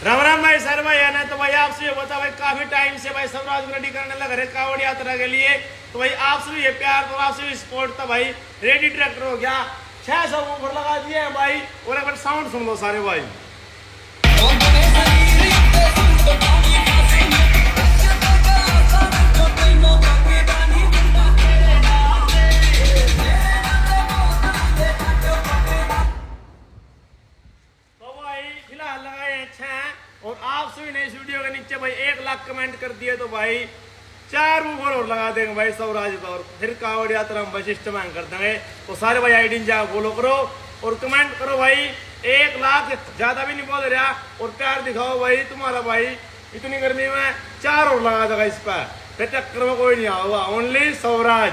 राम राम भाई सर भाई है ना। तो भाई आपसे ये बता भाई काफी टाइम से भाई स्वराज रेडी करने लग रहे कावड़ यात्रा के लिए। तो भाई आपसे भी ये प्यार तो आपसे भी सपोर्ट था भाई। रेडी ट्रैक्टर हो गया 600 ऊपर लगा दिए हैं भाई। और एक बार साउंड सुन लो सारे भाई। फिलहाल लगाए हैं 6 और आप सभी ने इस वीडियो के नीचे भाई 1 लाख कमेंट कर दिए तो भाई 4 ऊपर और लगा देंगे भाई स्वराज का। और फिर कावड़ यात्रा हम वशिष्ठ में कर देंगे। तो सारे भाई आईडी जा फॉलो करो और कमेंट करो भाई। 1 लाख ज्यादा भी नहीं बोल रहा और प्यार दिखाओ भाई। तुम्हारा भाई इतनी गर्मी में 4 और लगा देगा इस पर। फिर टक्कर में कोई नहीं आऊंगा। ओनली स्वराज।